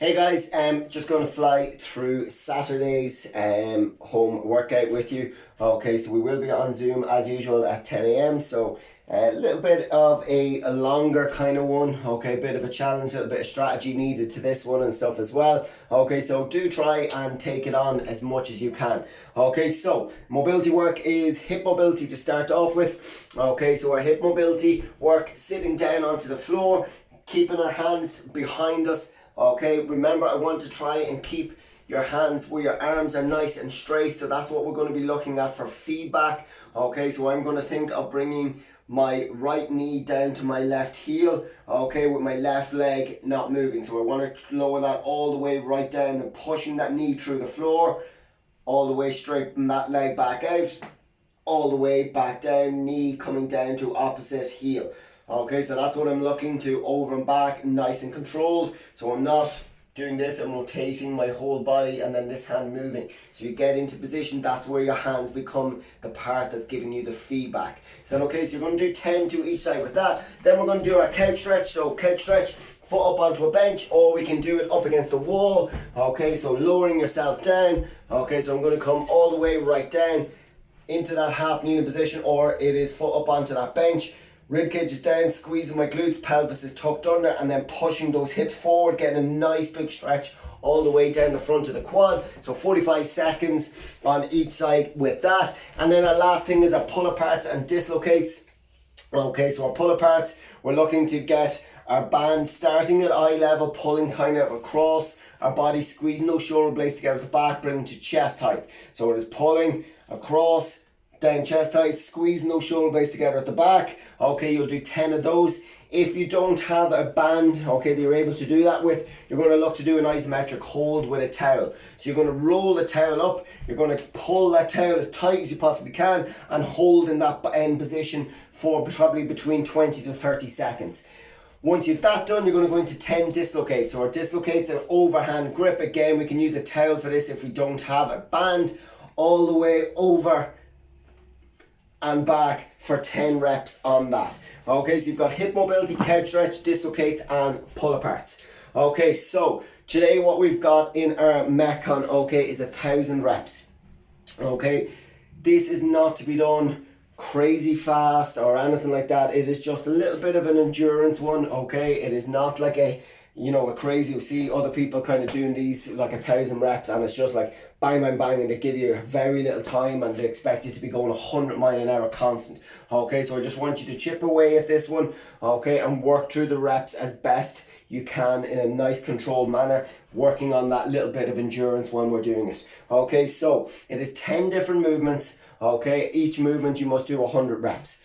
Hey guys, just going to fly through Saturday's home workout with you. Okay, so we will be on Zoom as usual at 10 a.m. So a little bit of a longer kind of one. Okay, a bit of a challenge, a little bit of strategy needed to this one and stuff as well. Okay, so do try and take it on as much as you can. Okay, so mobility work is hip mobility to start off with. Okay, so our hip mobility work sitting down onto the floor, keeping our hands behind us. Okay, remember I want to try and keep your hands where your arms are nice and straight, so that's what we're going to be looking at for feedback. Okay, so I'm going to think of bringing my right knee down to my left heel, okay, with my left leg not moving. So I want to lower that all the way right down and pushing that knee through the floor, all the way straight and that leg back out, all the way back down, knee coming down to opposite heel. Okay, so that's what I'm looking to, over and back, nice and controlled. So I'm not doing this, I'm rotating my whole body and then this hand moving. So you get into position, that's where your hands become the part that's giving you the feedback. So okay, so you're going to do 10 to each side with that. Then we're going to do our couch stretch. So couch stretch, foot up onto a bench, or we can do it up against the wall. Okay, so lowering yourself down. Okay, so I'm going to come all the way right down into that half kneeling position, or it is foot up onto that bench. Rib cage is down, squeezing my glutes, pelvis is tucked under, and then pushing those hips forward, getting a nice big stretch all the way down the front of the quad. So 45 seconds on each side with that. And then our last thing is our pull aparts and dislocates. Okay, so our pull aparts, we're looking to get our band starting at eye level, pulling kind of across our body, squeezing those shoulder blades together at the back, bringing to chest height. So it is pulling across, down chest height, squeezing those shoulder blades together at the back. Okay, you'll do 10 of those. If you don't have a band, okay, that you're able to do that with, you're going to look to do an isometric hold with a towel. So you're going to roll the towel up, you're going to pull that towel as tight as you possibly can and hold in that end position for probably between 20 to 30 seconds. Once you've that done, you're going to go into 10 dislocates. So our dislocates an overhand grip. Again, we can use a towel for this if we don't have a band. All the way over and back for 10 reps on that. Okay, so you've got hip mobility, couch stretch, dislocates, and pull aparts. Okay, so today what we've got in our Metcon, okay, is 1,000 reps. Okay, this is not to be done crazy fast or anything like that. It is just a little bit of an endurance one. Okay, it is not like a crazy, you see other people kind of doing these like 1,000 reps and it's just like bang, bang, bang, and they give you very little time and they expect you to be going 100 miles an hour constant. Okay, so I just want you to chip away at this one, okay, and work through the reps as best you can in a nice controlled manner, working on that little bit of endurance when we're doing it. Okay, so it is 10 different movements. Okay, each movement you must do 100 reps.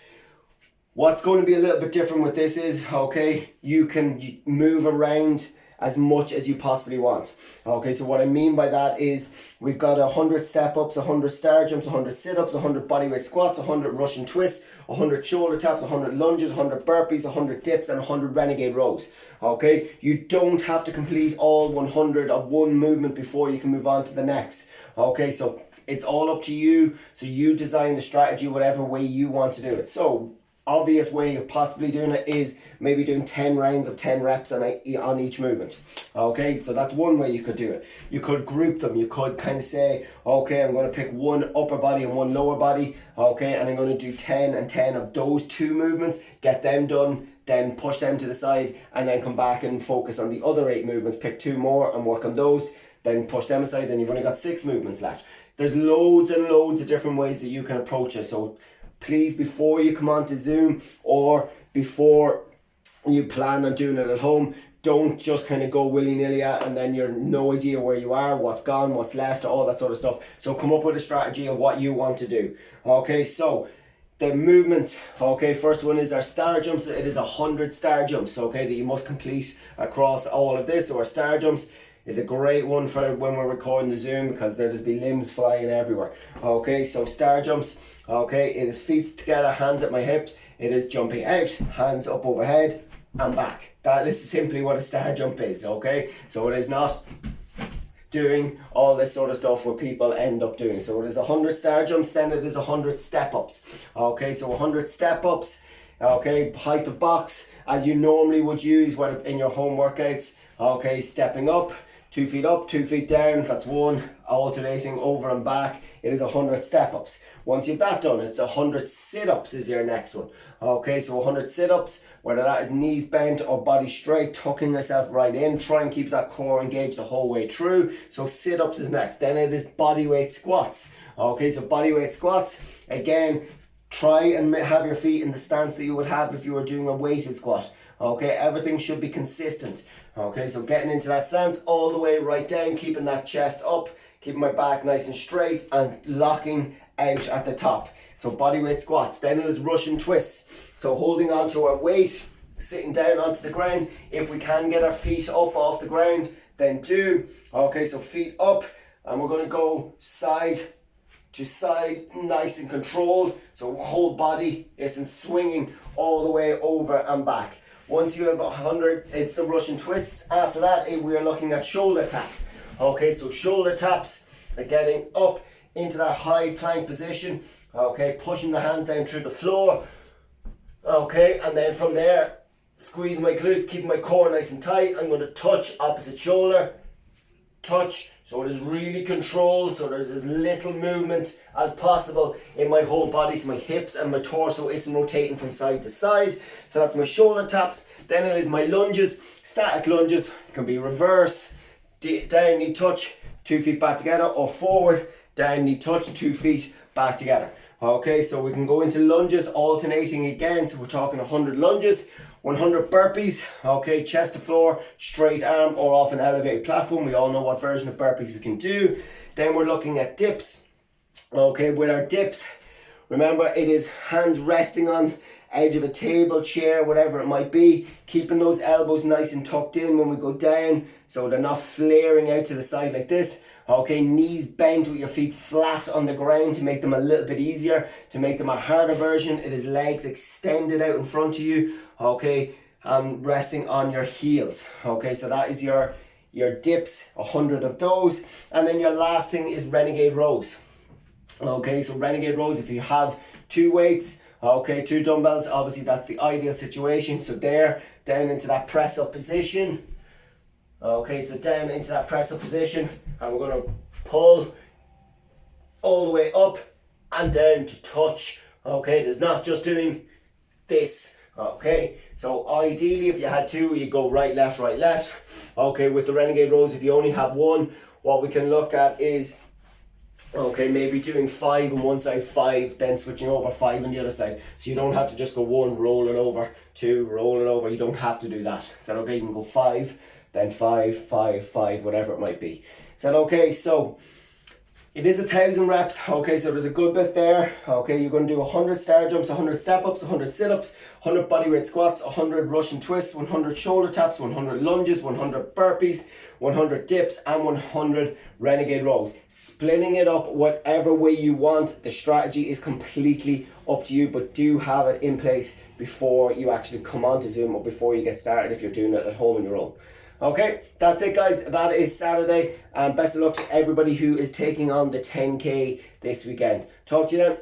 What's going to be a little bit different with this is, okay, you can move around as much as you possibly want. Okay, so what I mean by that is we've got 100 step-ups, 100 star jumps, 100 sit-ups, 100 bodyweight squats, 100 Russian twists, 100 shoulder taps, 100 lunges, 100 burpees, 100 dips, and 100 renegade rows. Okay, you don't have to complete all 100 of one movement before you can move on to the next. Okay, so it's all up to you. So you design the strategy whatever way you want to do it. So obvious way of possibly doing it is maybe doing 10 rounds of 10 reps on each movement. Okay, so that's one way you could do it. You could group them. You could kind of say, okay, I'm going to pick one upper body and one lower body, okay, and I'm going to do 10 and 10 of those two movements, get them done, then push them to the side, and then come back and focus on the other 8 movements, pick 2 more and work on those, then push them aside, then you've only got 6 movements left. There's loads and loads of different ways that you can approach it. So please, before you come on to Zoom or before you plan on doing it at home, don't just kind of go willy-nilly at and then you're no idea where you are, what's gone, what's left, all that sort of stuff. So come up with a strategy of what you want to do. Okay, so the movements, okay, first one is our star jumps. It is 100 star jumps, okay, that you must complete across all of this. So our star jumps is a great one for when we're recording the Zoom because there'll just be limbs flying everywhere. Okay, so star jumps, okay, it is feet together, hands at my hips. It is jumping out, hands up overhead and back. That is simply what a star jump is, okay? So it is not doing all this sort of stuff what people end up doing. So it is 100 star jumps, then it is 100 step ups. Okay, so 100 step ups Okay, height of box as you normally would use whether in your home workouts. Okay, stepping up, 2 feet up, 2 feet down, that's one, alternating over and back, it is 100 step-ups. Once you've that done, it's 100 sit-ups is your next one. Okay, so 100 sit-ups, whether that is knees bent or body straight, tucking yourself right in, try and keep that core engaged the whole way through. So sit-ups is next. Then it is bodyweight squats. Okay, so bodyweight squats, again, try and have your feet in the stance that you would have if you were doing a weighted squat. Okay, everything should be consistent. Okay, so getting into that stance all the way right down, keeping that chest up, keeping my back nice and straight and locking out at the top. So bodyweight squats. Then it is Russian twists. So holding on to our weight, sitting down onto the ground. If we can get our feet up off the ground, then do. Okay, so feet up, and we're going to go side to side, nice and controlled. So whole body isn't swinging all the way over and back. Once you have 100, it's the Russian twists. After that, we are looking at shoulder taps. Okay, so shoulder taps are getting up into that high plank position. Okay, pushing the hands down through the floor. Okay, and then from there, squeeze my glutes, keeping my core nice and tight. I'm going to touch opposite shoulder, touch. So it is really controlled, so there's as little movement as possible in my whole body, so my hips and my torso isn't rotating from side to side. So that's my shoulder taps. Then it is my lunges, static lunges. It can be reverse, down knee touch, 2 feet back together, or forward, down knee touch, 2 feet back together. Okay, so we can go into lunges, alternating again. So we're talking 100 lunges, 100 burpees, okay, chest to floor, straight arm, or off an elevated platform. We all know what version of burpees we can do. Then we're looking at dips. Okay, with our dips, remember it is hands resting on edge of a table, chair, whatever it might be, keeping those elbows nice and tucked in when we go down, so they're not flaring out to the side like this. Okay, knees bent with your feet flat on the ground to make them a little bit easier. To make them a harder version, it is legs extended out in front of you, okay, and resting on your heels. Okay, so that is your dips, 100 of those. And then your last thing is Renegade Rows. Okay, so Renegade Rows, if you have 2 weights, okay, 2 dumbbells, obviously that's the ideal situation. So there, down into that press up position. Okay, so down into that press up position, and we're going to pull all the way up and down to touch. Okay, there's not just doing this. Okay, so ideally if you had 2, you go right, left, right, left. Okay, with the Renegade Rows, if you only have 1, what we can look at is, okay, maybe doing 5 on one side, 5, then switching over 5 on the other side. So you don't have to just go 1, roll it over, 2, roll it over. You don't have to do that. Is that okay? You can go 5, then 5, 5, 5, whatever it might be. Is that okay? So it is 1,000 reps. Okay, so there's a good bit there. Okay, you're going to do 100 star jumps, 100 step ups, 100 sit ups, 100 bodyweight squats, 100 Russian twists, 100 shoulder taps, 100 lunges, 100 burpees, 100 dips, and 100 Renegade Rows. Splitting it up whatever way you want. The strategy is completely up to you, but do have it in place before you actually come onto Zoom or before you get started if you're doing it at home on your own. Okay, that's it guys, that is Saturday, and best of luck to everybody who is taking on the 10K this weekend. Talk to you then.